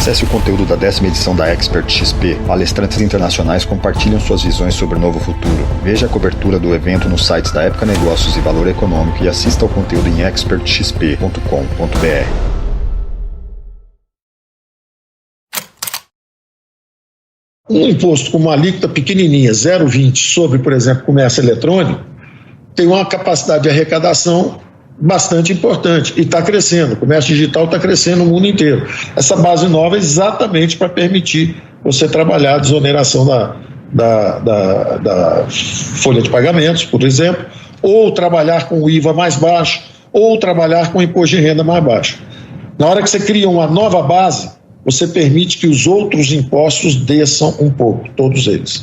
Acesse o conteúdo da 10ª edição da Expert XP. Palestrantes internacionais compartilham suas visões sobre o novo futuro. Veja a cobertura do evento nos sites da Época Negócios e Valor Econômico e assista ao conteúdo em expertxp.com.br. Um imposto com uma alíquota pequenininha, 0,20, sobre, por exemplo, comércio eletrônico, tem uma capacidade de arrecadação bastante importante e está crescendo. O comércio digital está crescendo no mundo inteiro. Essa base nova é exatamente para permitir você trabalhar a desoneração da folha de pagamentos, por exemplo, ou trabalhar com o IVA mais baixo, ou trabalhar com o imposto de renda mais baixo. Na hora que você cria uma nova base, você permite que os outros impostos desçam um pouco, todos eles.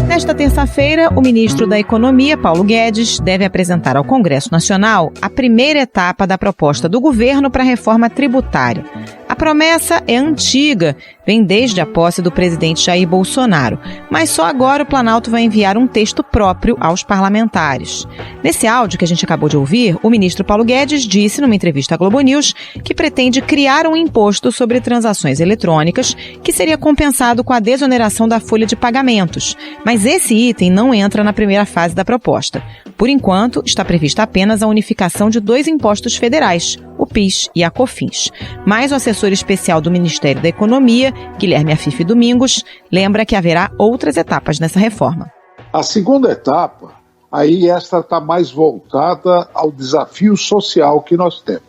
Nesta terça-feira, o ministro da Economia, Paulo Guedes, deve apresentar ao Congresso Nacional a primeira etapa da proposta do governo para a reforma tributária. A promessa é antiga, vem desde a posse do presidente Jair Bolsonaro, mas só agora o Planalto vai enviar um texto próprio aos parlamentares. Nesse áudio que a gente acabou de ouvir, o ministro Paulo Guedes disse numa entrevista à Globo News que pretende criar um imposto sobre transações eletrônicas que seria compensado com a desoneração da folha de pagamentos, mas esse item não entra na primeira fase da proposta. Por enquanto, está prevista apenas a unificação de 2 impostos federais, o PIS e a COFINS. Mas o assessor especial do Ministério da Economia, Guilherme Afife Domingos, lembra que haverá outras etapas nessa reforma. A segunda etapa, aí esta está mais voltada ao desafio social que nós temos.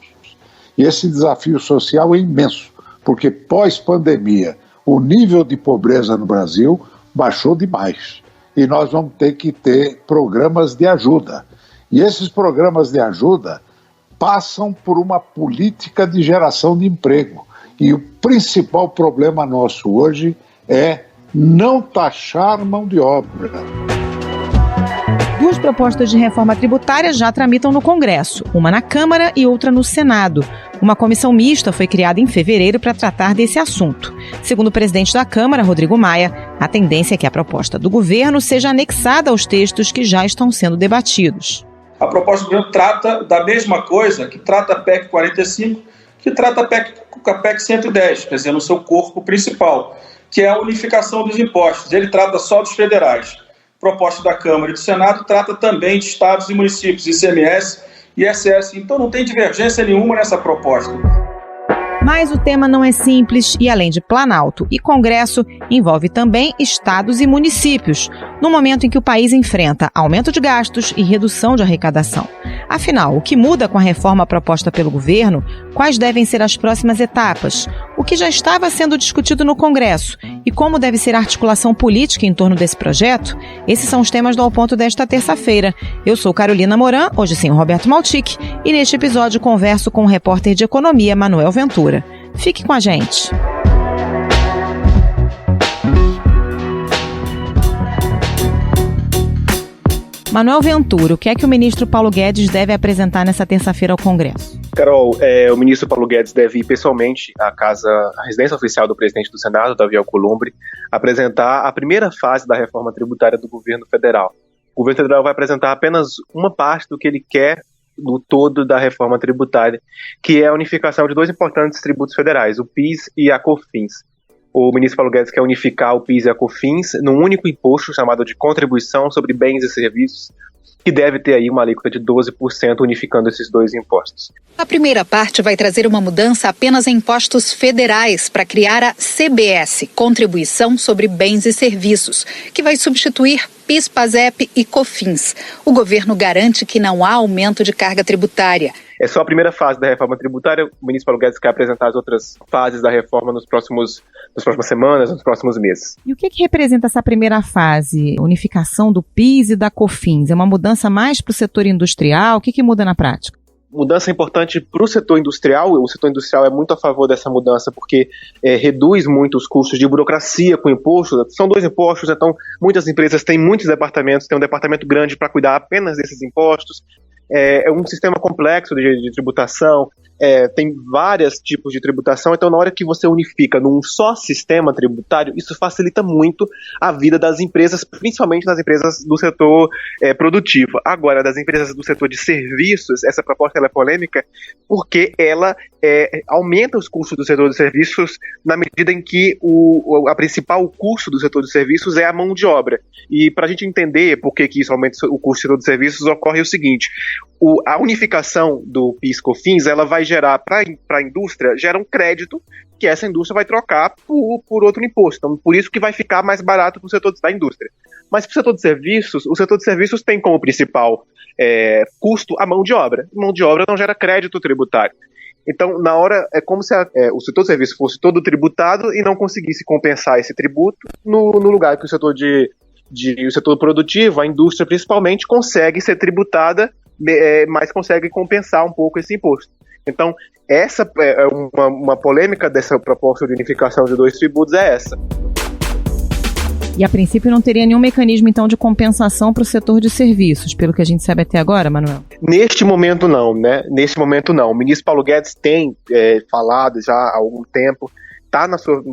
E esse desafio social é imenso, porque pós-pandemia o nível de pobreza no Brasil baixou demais. E nós vamos ter que ter programas de ajuda. E esses programas de ajuda passam por uma política de geração de emprego. E o principal problema nosso hoje é não taxar mão de obra. 2 propostas de reforma tributária já tramitam no Congresso, uma na Câmara e outra no Senado. Uma comissão mista foi criada em fevereiro para tratar desse assunto. Segundo o presidente da Câmara, Rodrigo Maia, a tendência é que a proposta do governo seja anexada aos textos que já estão sendo debatidos. A proposta do governo trata da mesma coisa que trata a PEC 45, que trata a PEC 110, quer dizer, no seu corpo principal, que é a unificação dos impostos. Ele trata só dos federais. A proposta da Câmara e do Senado trata também de estados e municípios, ICMS e ISS. Então não tem divergência nenhuma nessa proposta. Mas o tema não é simples e, além de Planalto e Congresso, envolve também estados e municípios, no momento em que o país enfrenta aumento de gastos e redução de arrecadação. Afinal, o que muda com a reforma proposta pelo governo? Quais devem ser as próximas etapas? O que já estava sendo discutido no Congresso? E como deve ser a articulação política em torno desse projeto? Esses são os temas do Ao Ponto desta terça-feira. Eu sou Carolina Moran, hoje sem o Roberto Maltic, e neste episódio converso com o repórter de economia Manuel Ventura. Fique com a gente. Manuel Ventura, o que é que o ministro Paulo Guedes deve apresentar nessa terça-feira ao Congresso? Carol, o ministro Paulo Guedes deve ir pessoalmente à residência oficial do presidente do Senado, Davi Alcolumbre, apresentar a primeira fase da reforma tributária do governo federal. O governo federal vai apresentar apenas uma parte do que ele quer do todo da reforma tributária, que é a unificação de 2 importantes tributos federais, o PIS e a COFINS. O ministro Paulo Guedes quer unificar o PIS e a COFINS num único imposto chamado de contribuição sobre bens e serviços, que deve ter aí uma alíquota de 12% unificando esses 2 impostos. A primeira parte vai trazer uma mudança apenas em impostos federais para criar a CBS, Contribuição sobre Bens e Serviços, que vai substituir PIS, PASEP e COFINS. O governo garante que não há aumento de carga tributária. É só a primeira fase da reforma tributária. O ministro Paulo Guedes quer apresentar as outras fases da reforma nas próximas semanas, nos próximos meses. E o que representa essa primeira fase? Unificação do PIS e da COFINS? É uma mudança mais para o setor industrial? O que muda na prática? Mudança importante para o setor industrial. O setor industrial é muito a favor dessa mudança porque reduz muito os custos de burocracia com imposto. São 2 impostos, então muitas empresas têm muitos departamentos, tem um departamento grande para cuidar apenas desses impostos. é um sistema complexo de tributação, tem vários tipos de tributação, então na hora que você unifica num só sistema tributário, isso facilita muito a vida das empresas, principalmente das empresas do setor produtivo. Agora, das empresas do setor de serviços, essa proposta ela é polêmica porque ela aumenta os custos do setor de serviços na medida em que a principal custo do setor de serviços é a mão de obra. E para a gente entender por que isso aumenta o custo do setor de serviços, ocorre o seguinte: a unificação do PIS/COFINS ela vai gerar para a indústria, gera um crédito que essa indústria vai trocar por outro imposto. Então, por isso que vai ficar mais barato para o setor da indústria. Mas para o setor de serviços tem como principal custo a mão de obra. Mão de obra não gera crédito tributário. Então, na hora, é como se o setor de serviços fosse todo tributado e não conseguisse compensar esse tributo no lugar que o setor produtivo, a indústria principalmente, consegue ser tributada, mas consegue compensar um pouco esse imposto. Então, essa é uma polêmica dessa proposta de unificação de dois tributos é essa. E a princípio não teria nenhum mecanismo, então, de compensação para o setor de serviços, pelo que a gente sabe até agora, Manuel? Neste momento não, né? Neste momento não. O ministro Paulo Guedes tem falado já há algum tempo,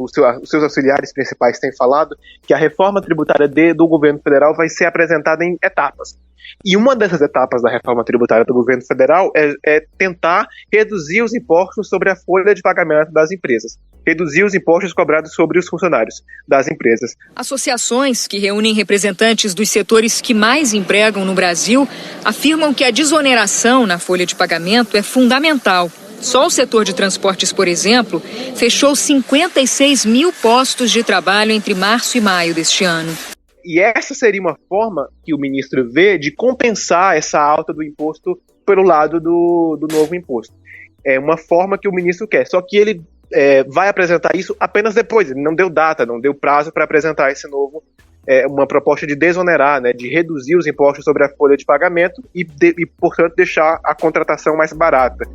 os seus auxiliares principais têm falado que a reforma tributária do governo federal vai ser apresentada em etapas. E uma dessas etapas da reforma tributária do governo federal é tentar reduzir os impostos sobre a folha de pagamento das empresas, reduzir os impostos cobrados sobre os funcionários das empresas. Associações que reúnem representantes dos setores que mais empregam no Brasil afirmam que a desoneração na folha de pagamento é fundamental. Só o setor de transportes, por exemplo, fechou 56 mil postos de trabalho entre março e maio deste ano. E essa seria uma forma que o ministro vê de compensar essa alta do imposto pelo lado do novo imposto. É uma forma que o ministro quer, só que ele vai apresentar isso apenas depois. Ele não deu data, não deu prazo para apresentar esse novo, uma proposta de desonerar, né, de reduzir os impostos sobre a folha de pagamento e portanto, deixar a contratação mais barata.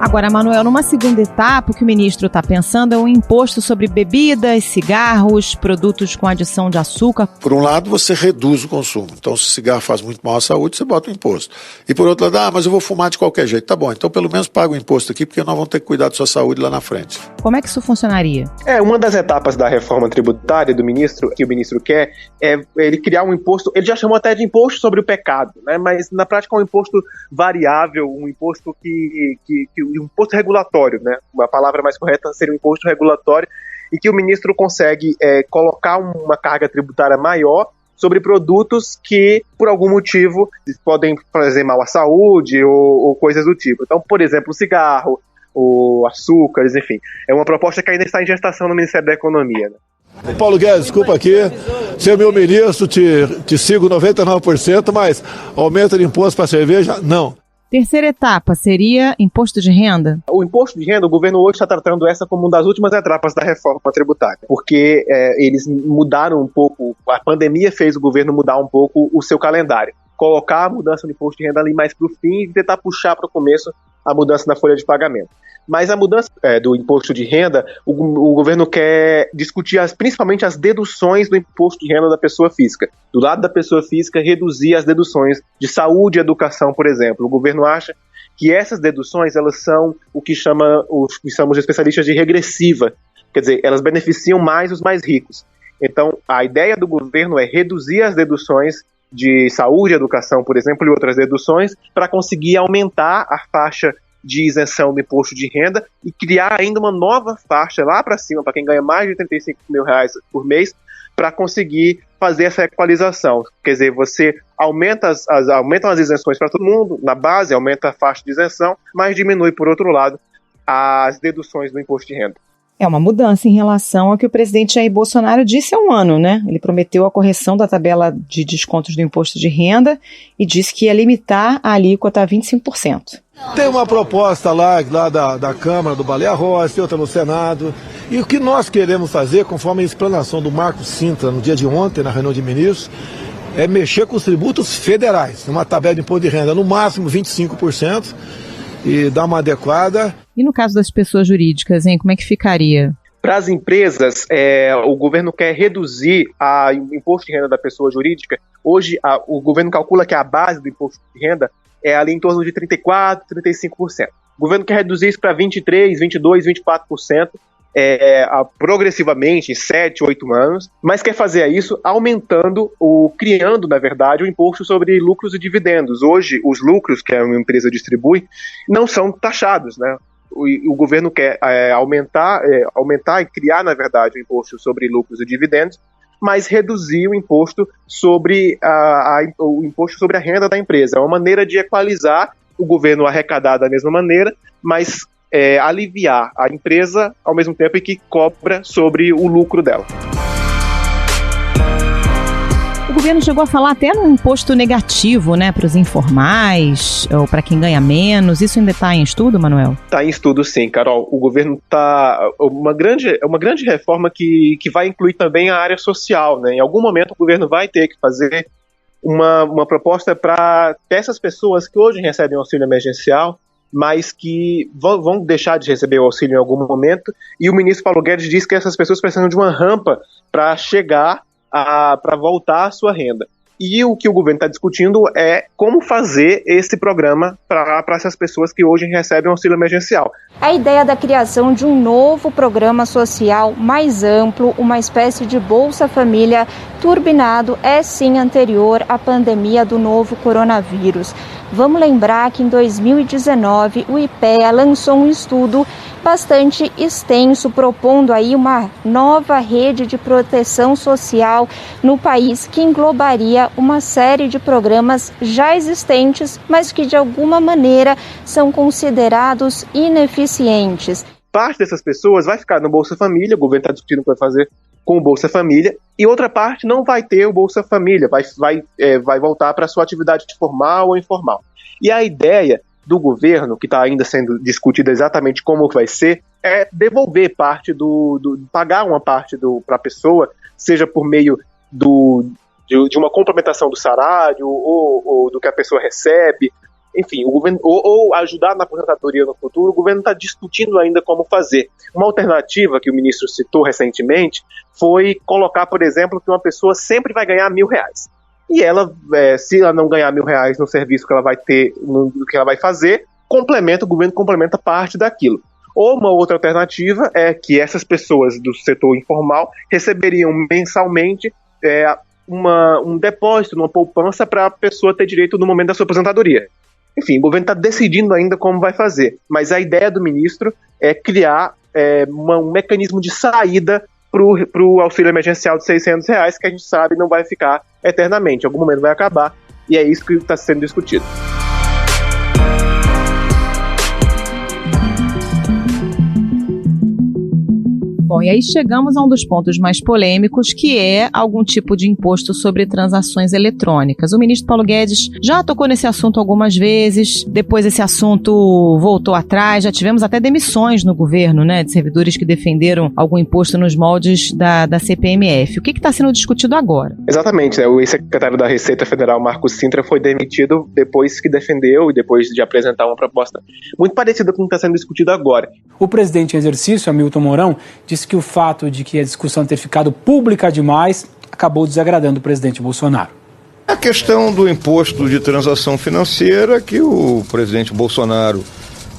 Agora, Manuel, numa segunda etapa, o que o ministro está pensando é um imposto sobre bebidas, cigarros, produtos com adição de açúcar. Por um lado, você reduz o consumo. Então, se o cigarro faz muito mal à saúde, você bota o imposto. E por outro lado, mas eu vou fumar de qualquer jeito. Tá bom, então pelo menos paga o imposto aqui, porque nós vamos ter que cuidar da sua saúde lá na frente. Como é que isso funcionaria? Uma das etapas da reforma tributária do ministro, que o ministro quer, é ele criar um imposto, ele já chamou até de imposto sobre o pecado, né? Mas na prática é um imposto variável, um imposto um imposto regulatório, né? Uma palavra mais correta seria um imposto regulatório, e que o ministro consegue colocar uma carga tributária maior sobre produtos que, por algum motivo, podem fazer mal à saúde ou coisas do tipo. Então, por exemplo, o cigarro, o açúcares, enfim. É uma proposta que ainda está em gestação no Ministério da Economia, né? Paulo Guedes, desculpa aqui, ser meu ministro, te sigo 99%, mas aumento de imposto para cerveja, não. Terceira etapa seria imposto de renda? O imposto de renda, o governo hoje está tratando essa como uma das últimas etapas da reforma tributária, porque eles mudaram um pouco, a pandemia fez o governo mudar um pouco o seu calendário, colocar a mudança do imposto de renda ali mais para o fim e tentar puxar para o começo a mudança na folha de pagamento. Mas a mudança do imposto de renda, o governo quer discutir principalmente as deduções do imposto de renda da pessoa física. Do lado da pessoa física, reduzir as deduções de saúde e educação, por exemplo. O governo acha que essas deduções elas são o que chamamos os especialistas de regressiva. Quer dizer, elas beneficiam mais os mais ricos. Então, a ideia do governo é reduzir as deduções de saúde e educação, por exemplo, e outras deduções, para conseguir aumentar a faixa de isenção do imposto de renda e criar ainda uma nova faixa lá para cima, para quem ganha mais de R$35 mil por mês, para conseguir fazer essa equalização. Quer dizer, você aumentam as isenções para todo mundo, na base, aumenta a faixa de isenção, mas diminui, por outro lado, as deduções do imposto de renda. É uma mudança em relação ao que o presidente Jair Bolsonaro disse há um ano, né? Ele prometeu a correção da tabela de descontos do imposto de renda e disse que ia limitar a alíquota a 25%. Tem uma proposta lá da Câmara do Baleia Rossi, outra no Senado. E o que nós queremos fazer, conforme a explanação do Marcos Sintra no dia de ontem, na reunião de ministros, é mexer com os tributos federais, numa tabela de imposto de renda no máximo 25%, e dar uma adequada. E no caso das pessoas jurídicas, hein, como é que ficaria? Para as empresas, o governo quer reduzir o imposto de renda da pessoa jurídica. Hoje, o governo calcula que a base do imposto de renda é ali em torno de 34%, 35%. O governo quer reduzir isso para 23%, 22%, 24%, progressivamente, em 7, 8 anos, mas quer fazer isso criando, na verdade, o imposto sobre lucros e dividendos. Hoje, os lucros que uma empresa distribui não são taxados, né? O governo quer aumentar e criar, na verdade, o imposto sobre lucros e dividendos, mas reduzir o imposto sobre o imposto sobre a renda da empresa. É uma maneira de equalizar o governo arrecadar da mesma maneira, mas aliviar a empresa ao mesmo tempo que cobra sobre o lucro dela. O governo chegou a falar até num imposto negativo, né, para os informais ou para quem ganha menos. Isso ainda está em estudo, Manuel? Está em estudo, sim, Carol. O governo está uma grande reforma que vai incluir também a área social, né? Em algum momento o governo vai ter que fazer uma proposta para essas pessoas que hoje recebem auxílio emergencial, mas que vão deixar de receber o auxílio em algum momento. E o ministro Paulo Guedes diz que essas pessoas precisam de uma rampa para chegar para voltar à sua renda. E o que o governo está discutindo é como fazer esse programa para essas pessoas que hoje recebem auxílio emergencial. A ideia da criação de um novo programa social mais amplo, uma espécie de Bolsa Família turbinado, é sim anterior à pandemia do novo coronavírus. Vamos lembrar que em 2019 o IPEA lançou um estudo bastante extenso, propondo aí uma nova rede de proteção social no país que englobaria uma série de programas já existentes, mas que de alguma maneira são considerados ineficientes. Parte dessas pessoas vai ficar no Bolsa Família, o governo está discutindo o que vai fazer com o Bolsa Família, e outra parte não vai ter o Bolsa Família, vai voltar para a sua atividade formal ou informal. E a ideia do governo, que está ainda sendo discutida exatamente como vai ser, é devolver parte pagar uma parte para a pessoa, seja por meio de uma complementação do salário ou do que a pessoa recebe, enfim, o governo, ou ajudar na aposentadoria no futuro. O governo está discutindo ainda como fazer. Uma alternativa que o ministro citou recentemente foi colocar, por exemplo, que uma pessoa sempre vai ganhar R$1.000. E ela, se ela não ganhar R$1.000 no serviço que ela vai ter, no que ela vai fazer, o governo complementa parte daquilo. Ou uma outra alternativa é que essas pessoas do setor informal receberiam mensalmente um depósito, uma poupança para a pessoa ter direito no momento da sua aposentadoria. Enfim, o governo está decidindo ainda como vai fazer, mas a ideia do ministro é criar um mecanismo de saída para o auxílio emergencial de R$600, que a gente sabe não vai ficar eternamente, em algum momento vai acabar, e é isso que está sendo discutido. Bom, e aí chegamos a um dos pontos mais polêmicos, que é algum tipo de imposto sobre transações eletrônicas. O ministro Paulo Guedes já tocou nesse assunto algumas vezes, depois esse assunto voltou atrás, já tivemos até demissões no governo, né, de servidores que defenderam algum imposto nos moldes da CPMF. O que está sendo discutido agora? Exatamente, o ex-secretário da Receita Federal, Marcos Cintra, foi demitido depois que defendeu e depois de apresentar uma proposta muito parecida com o que está sendo discutido agora. O presidente em exercício, Hamilton Mourão, disse que o fato de que a discussão ter ficado pública demais acabou desagradando o presidente Bolsonaro. A questão do imposto de transação financeira, que o presidente Bolsonaro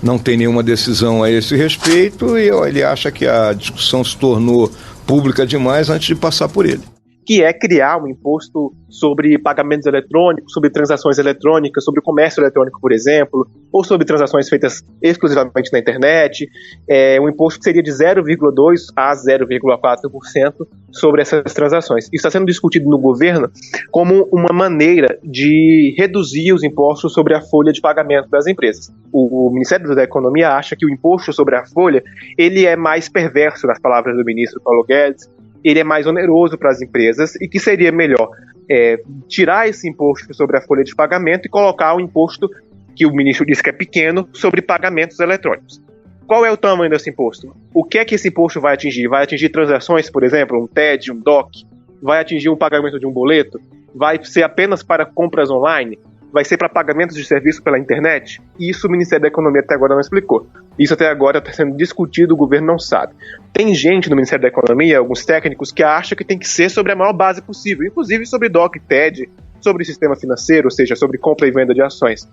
não tem nenhuma decisão a esse respeito e ele acha que a discussão se tornou pública demais antes de passar por ele. Que é criar um imposto sobre pagamentos eletrônicos, sobre transações eletrônicas, sobre comércio eletrônico, por exemplo, ou sobre transações feitas exclusivamente na internet, um imposto que seria de 0,2% a 0,4% sobre essas transações. Isso está sendo discutido no governo como uma maneira de reduzir os impostos sobre a folha de pagamento das empresas. O Ministério da Economia acha que o imposto sobre a folha ele é mais perverso, nas palavras do ministro Paulo Guedes, ele é mais oneroso para as empresas e que seria melhor tirar esse imposto sobre a folha de pagamento e colocar o imposto, que o ministro disse que é pequeno, sobre pagamentos eletrônicos. Qual é o tamanho desse imposto? O que é que esse imposto vai atingir? Vai atingir transações, por exemplo, um TED, um DOC? Vai atingir um pagamento de um boleto? Vai ser apenas para compras online? Vai ser para pagamentos de serviço pela internet? Isso o Ministério da Economia até agora não explicou. Isso até agora está sendo discutido, o governo não sabe. Tem gente no Ministério da Economia, alguns técnicos, que acham que tem que ser sobre a maior base possível, inclusive sobre DOC, TED, sobre sistema financeiro, ou seja, sobre compra e venda de ações.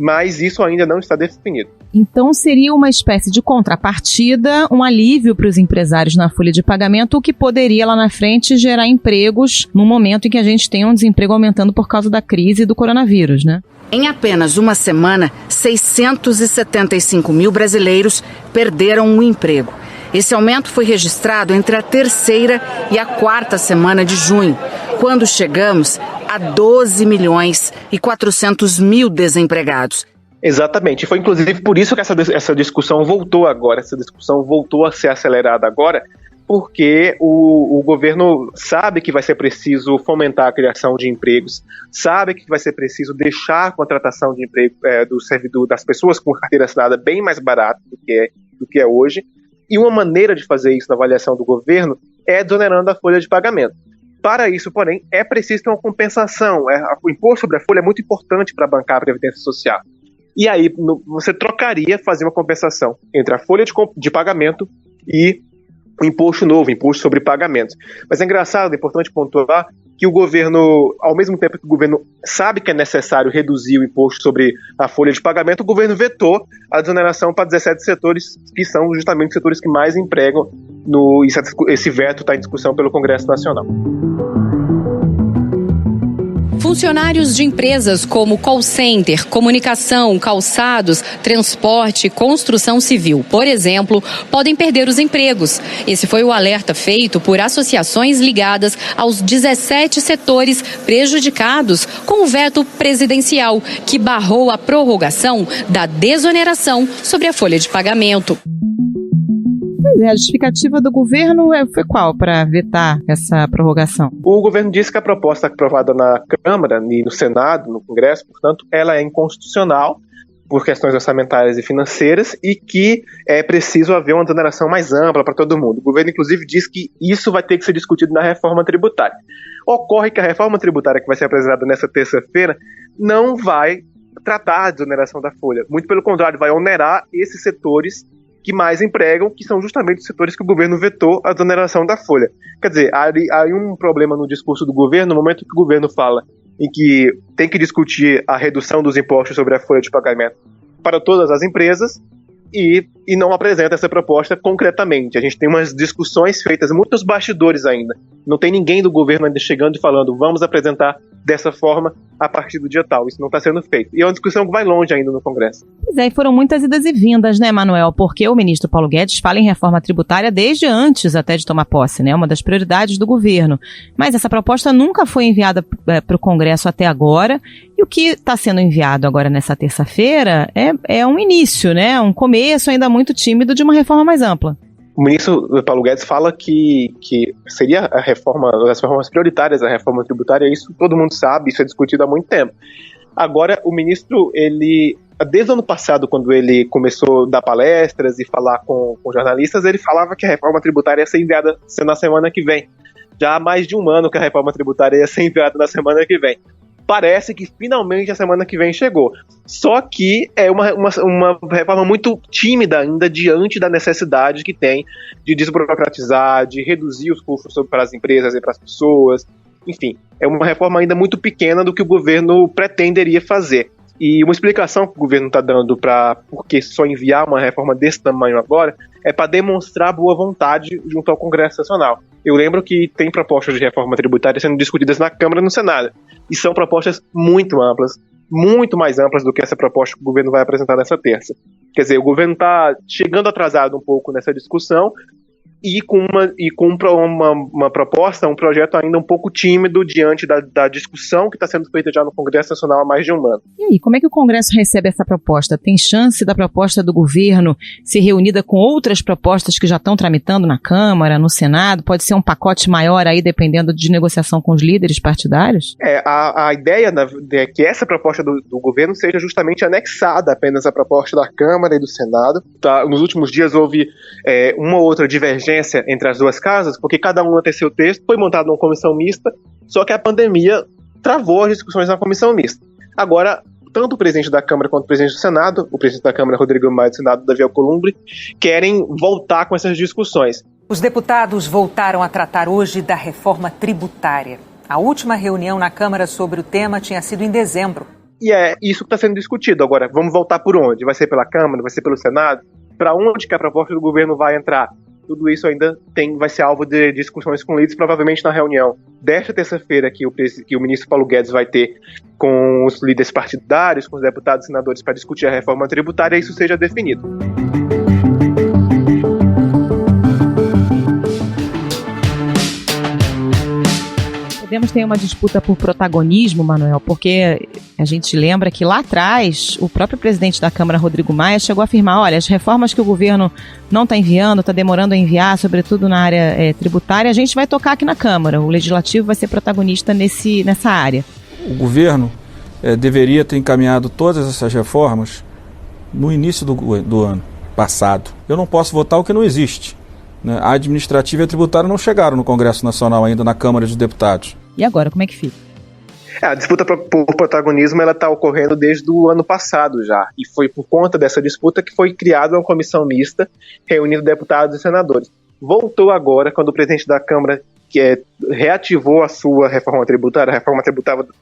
Mas isso ainda não está definido. Então seria uma espécie de contrapartida, um alívio para os empresários na folha de pagamento, o que poderia lá na frente gerar empregos no momento em que a gente tem um desemprego aumentando por causa da crise do coronavírus, né? Em apenas uma semana, 675 mil brasileiros perderam o emprego. Esse aumento foi registrado entre a terceira e a quarta semana de junho, quando chegamos a 12 milhões e 400 mil desempregados. Exatamente. Foi inclusive por isso que essa discussão voltou agora. Essa discussão voltou a ser acelerada agora, porque o governo sabe que vai ser preciso fomentar a criação de empregos, sabe que vai ser preciso deixar a contratação de emprego das pessoas com carteira assinada bem mais barata do que é hoje. E uma maneira de fazer isso na avaliação do governo é desonerando a folha de pagamento. Para isso, porém, é preciso ter uma compensação. O imposto sobre a folha é muito importante para bancar a Previdência Social. E aí você trocaria, fazer uma compensação entre a folha de pagamento e o imposto novo, imposto sobre pagamentos. Mas é engraçado, é importante pontuar que o governo, ao mesmo tempo que o governo sabe que é necessário reduzir o imposto sobre a folha de pagamento, o governo vetou a desoneração para 17 setores, que são justamente os setores que mais empregam. Esse veto está em discussão pelo Congresso Nacional. Funcionários de empresas como call center, comunicação, calçados, transporte, construção civil, por exemplo, podem perder os empregos. Esse foi o alerta feito por associações ligadas aos 17 setores prejudicados com o veto presidencial, que barrou a prorrogação da desoneração sobre a folha de pagamento. Pois é, a justificativa do governo foi qual para vetar essa prorrogação? O governo disse que a proposta aprovada na Câmara e no Senado, no Congresso, portanto, ela é inconstitucional por questões orçamentárias e financeiras e que é preciso haver uma desoneração mais ampla para todo mundo. O governo, inclusive, diz que isso vai ter que ser discutido na reforma tributária. Ocorre que a reforma tributária que vai ser apresentada nessa terça-feira não vai tratar a desoneração da folha. Muito pelo contrário, vai onerar esses setores que mais empregam, que são justamente os setores que o governo vetou a desoneração da folha. Quer dizer, há um problema no discurso do governo, no momento que o governo fala em que tem que discutir a redução dos impostos sobre a folha de pagamento para todas as empresas e não apresenta essa proposta concretamente. A gente tem umas discussões feitas, muitos bastidores ainda. Não tem ninguém do governo ainda chegando e falando, vamos apresentar dessa forma a partir do dia tal. Isso não está sendo feito. E é uma discussão que vai longe ainda no Congresso. Pois é, e foram muitas idas e vindas, né, Manuel? Porque o ministro Paulo Guedes fala em reforma tributária desde antes até de tomar posse, né? Uma das prioridades do governo. Mas essa proposta nunca foi enviada para o Congresso até agora. E o que está sendo enviado agora nessa terça-feira é um início, né? Um começo ainda muito tímido de uma reforma mais ampla. O ministro Paulo Guedes fala que seria a reforma, as reformas prioritárias da reforma tributária, isso todo mundo sabe, isso é discutido há muito tempo. Agora, o ministro, desde o ano passado, quando ele começou a dar palestras e falar com jornalistas, ele falava que a reforma tributária ia ser enviada na semana que vem. Já há mais de um ano que a reforma tributária ia ser enviada na semana que vem. Parece que finalmente a semana que vem chegou. Só que é uma reforma muito tímida ainda diante da necessidade que tem de desburocratizar, de reduzir os custos para as empresas e para as pessoas. Enfim, é uma reforma ainda muito pequena do que o governo pretenderia fazer. E uma explicação que o governo está dando para por que só enviar uma reforma desse tamanho agora é para demonstrar boa vontade junto ao Congresso Nacional. Eu lembro que tem propostas de reforma tributária sendo discutidas na Câmara e no Senado. E são propostas muito amplas, muito mais amplas do que essa proposta que o governo vai apresentar nessa terça. Quer dizer, o governo está chegando atrasado um pouco nessa discussão e com uma proposta, um projeto ainda um pouco tímido diante da discussão que está sendo feita já no Congresso Nacional há mais de um ano. E aí, como é que o Congresso recebe essa proposta? Tem chance da proposta do governo ser reunida com outras propostas que já estão tramitando na Câmara, no Senado? Pode ser um pacote maior aí, dependendo de negociação com os líderes partidários? A ideia é que essa proposta do governo seja justamente anexada apenas à proposta da Câmara e do Senado. Nos últimos dias houve uma outra divergência entre as duas casas, porque cada uma tem seu texto, foi montada uma comissão mista, só que a pandemia travou as discussões na comissão mista. Agora, tanto o presidente da Câmara quanto o presidente do Senado, o presidente da Câmara, Rodrigo Maia, do Senado, Davi Alcolumbre, querem voltar com essas discussões. Os deputados voltaram a tratar hoje da reforma tributária. A última reunião na Câmara sobre o tema tinha sido em dezembro. E é isso que está sendo discutido. Agora, vamos voltar por onde? Vai ser pela Câmara? Vai ser pelo Senado? Para onde que a proposta do governo vai entrar? Tudo isso ainda vai ser alvo de discussões com líderes, provavelmente na reunião desta terça-feira que o ministro Paulo Guedes vai ter com os líderes partidários, com os deputados e senadores para discutir a reforma tributária, isso seja definido. Podemos ter uma disputa por protagonismo, Manuel, porque a gente lembra que lá atrás o próprio presidente da Câmara, Rodrigo Maia, chegou a afirmar, olha, as reformas que o governo não está enviando, está demorando a enviar, sobretudo na área tributária, a gente vai tocar aqui na Câmara, o Legislativo vai ser protagonista nessa área. O governo deveria ter encaminhado todas essas reformas no início do ano passado. Eu não posso votar o que não existe. A administrativa e a tributária não chegaram no Congresso Nacional ainda, na Câmara dos Deputados. E agora, como é que fica? A disputa por protagonismo está ocorrendo desde o ano passado já. E foi por conta dessa disputa que foi criada uma comissão mista reunindo deputados e senadores. Voltou agora, quando o presidente da Câmara reativou a sua reforma tributária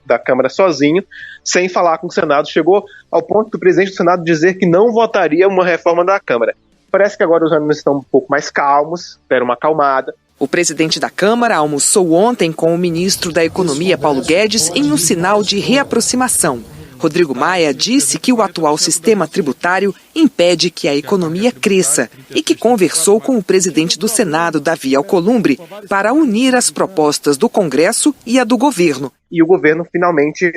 da Câmara sozinho, sem falar com o Senado. Chegou ao ponto do presidente do Senado dizer que não votaria uma reforma da Câmara. Parece que agora os ânimos estão um pouco mais calmos, deram uma acalmada. O presidente da Câmara almoçou ontem com o ministro da Economia, Paulo Guedes, em um sinal de reaproximação. Rodrigo Maia disse que o atual sistema tributário impede que a economia cresça e que conversou com o presidente do Senado, Davi Alcolumbre, para unir as propostas do Congresso e a do governo. E o governo finalmente,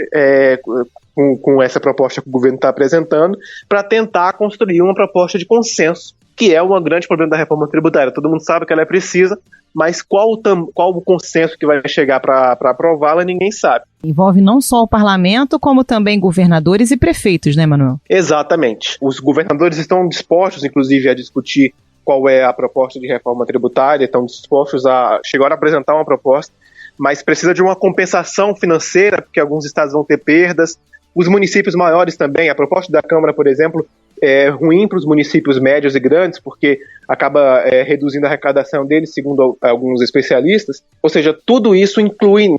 com essa proposta que o governo está apresentando, para tentar construir uma proposta de consenso, que é um grande problema da reforma tributária. Todo mundo sabe que ela é precisa, mas qual o consenso que vai chegar para aprová-la, ninguém sabe. Envolve não só o parlamento, como também governadores e prefeitos, né, Manuel? Exatamente. Os governadores estão dispostos, inclusive, a discutir qual é a proposta de reforma tributária, estão dispostos chegaram a apresentar uma proposta, mas precisa de uma compensação financeira, porque alguns estados vão ter perdas. Os municípios maiores também, a proposta da Câmara, por exemplo, é ruim para os municípios médios e grandes, porque acaba reduzindo a arrecadação deles, segundo alguns especialistas. Ou seja, tudo isso inclui,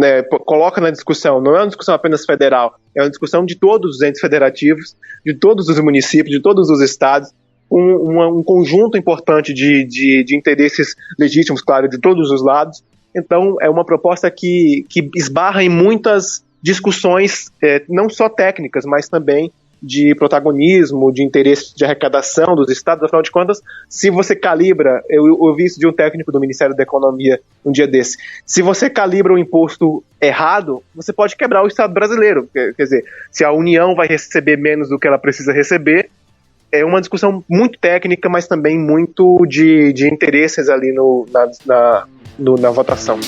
coloca na discussão, não é uma discussão apenas federal, é uma discussão de todos os entes federativos, de todos os municípios, de todos os estados, um conjunto importante de interesses legítimos, claro, de todos os lados. Então, é uma proposta que esbarra em muitas discussões, não só técnicas, mas também de protagonismo, de interesse de arrecadação dos estados. Afinal de contas, se você calibra, eu ouvi isso de um técnico do Ministério da Economia um dia desse, se você calibra o imposto errado, você pode quebrar o Estado brasileiro. Quer dizer, se a União vai receber menos do que ela precisa receber, é uma discussão muito técnica, mas também muito de interesses ali na votação.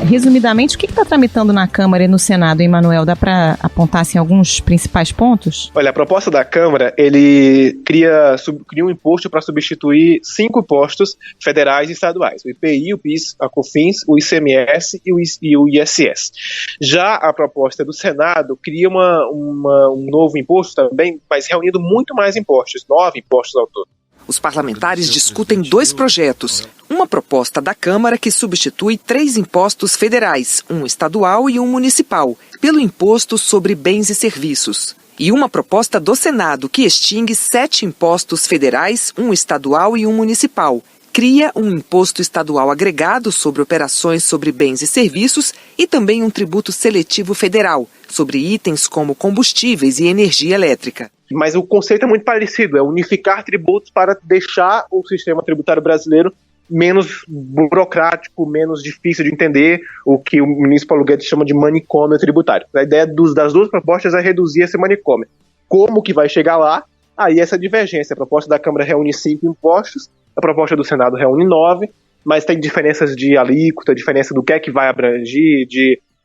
Resumidamente, o que está tramitando na Câmara e no Senado, hein, Manuel? Dá para apontar assim, alguns principais pontos? Olha, a proposta da Câmara, ele cria um imposto para substituir 5 impostos federais e estaduais: o IPI, o PIS, a COFINS, o ICMS e o ISS. Já a proposta do Senado cria um novo imposto também, mas reunindo muito mais impostos, 9 impostos ao todo. Os parlamentares discutem 2 projetos. Uma proposta da Câmara que substitui 3 impostos federais, um estadual e um municipal, pelo Imposto sobre Bens e Serviços. E uma proposta do Senado que extingue 7 impostos federais, um estadual e um municipal. Cria um imposto estadual agregado sobre operações sobre bens e serviços e também um tributo seletivo federal sobre itens como combustíveis e energia elétrica. Mas o conceito é muito parecido, é unificar tributos para deixar o sistema tributário brasileiro menos burocrático, menos difícil de entender, o que o ministro Paulo Guedes chama de manicômio tributário. A ideia das 2 propostas é reduzir esse manicômio. Como que vai chegar lá? Aí essa divergência. A proposta da Câmara reúne 5 impostos, a proposta do Senado reúne 9, mas tem diferenças de alíquota, diferença do que é que vai abranger,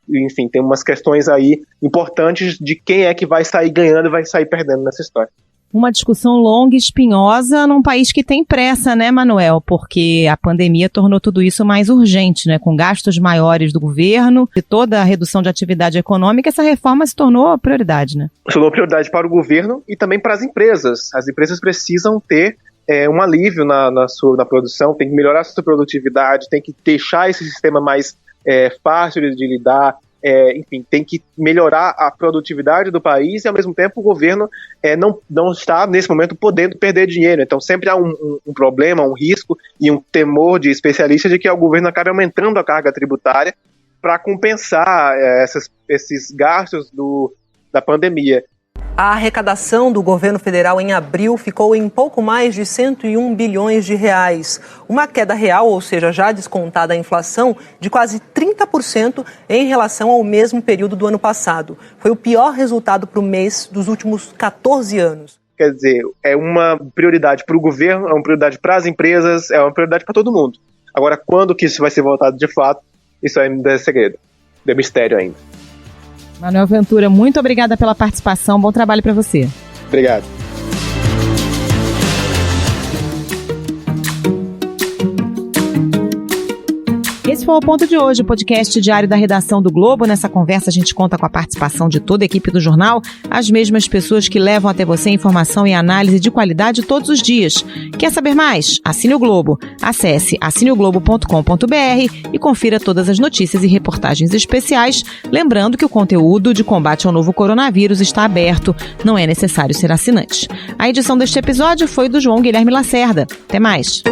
enfim, tem umas questões aí importantes de quem é que vai sair ganhando e vai sair perdendo nessa história. Uma discussão longa e espinhosa num país que tem pressa, né, Manuel? Porque a pandemia tornou tudo isso mais urgente, né? Com gastos maiores do governo e toda a redução de atividade econômica, essa reforma se tornou prioridade, né? Se tornou prioridade para o governo e também para as empresas. As empresas precisam ter um alívio na produção, tem que melhorar a sua produtividade, tem que deixar esse sistema mais fácil de lidar. Enfim, tem que melhorar a produtividade do país e, ao mesmo tempo, o governo não está, nesse momento, podendo perder dinheiro. Então, sempre há um problema, um risco e um temor de especialistas de que o governo acabe aumentando a carga tributária para compensar esses gastos da pandemia. A arrecadação do governo federal em abril ficou em pouco mais de 101 bilhões de reais. Uma queda real, ou seja, já descontada a inflação, de quase 30% em relação ao mesmo período do ano passado. Foi o pior resultado para o mês dos últimos 14 anos. Quer dizer, é uma prioridade para o governo, é uma prioridade para as empresas, é uma prioridade para todo mundo. Agora, quando que isso vai ser votado de fato, isso ainda é segredo, é mistério ainda. Manuel Ventura, muito obrigada pela participação. Bom trabalho para você. Obrigado. Esse foi o Ponto de hoje, o podcast diário da redação do Globo. Nessa conversa a gente conta com a participação de toda a equipe do jornal, as mesmas pessoas que levam até você informação e análise de qualidade todos os dias. Quer saber mais? Assine o Globo. Acesse assineoglobo.com.br e confira todas as notícias e reportagens especiais. Lembrando que o conteúdo de combate ao novo coronavírus está aberto, não é necessário ser assinante. A edição deste episódio foi do João Guilherme Lacerda. Até mais.